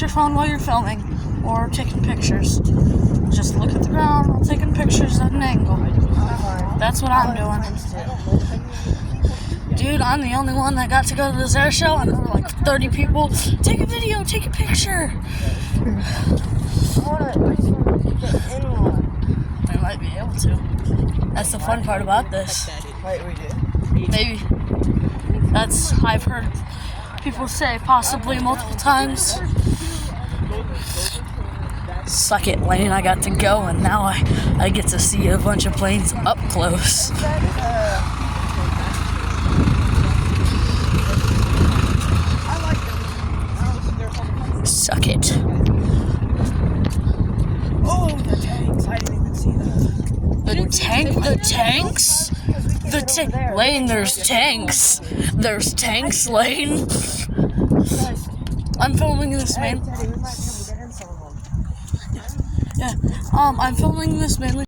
your phone while you're filming or taking pictures. Just look at the ground while taking pictures at an angle. That's what I'm doing. Dude, I'm the only one that got to go to this air show, and there were like 30 people. Take a video, take a picture. I might be able to. That's the fun part about this. Wait, we did? Maybe. That's, I've heard people say possibly multiple times. Suck it, Lane. I got to go, and now I get to see a bunch of planes up close. Suck it. Oh, the tanks. I didn't even see that. The tanks? Lane, there's tanks. There's tanks, Lane. I'm filming this, man. Yeah, I'm filming this mainly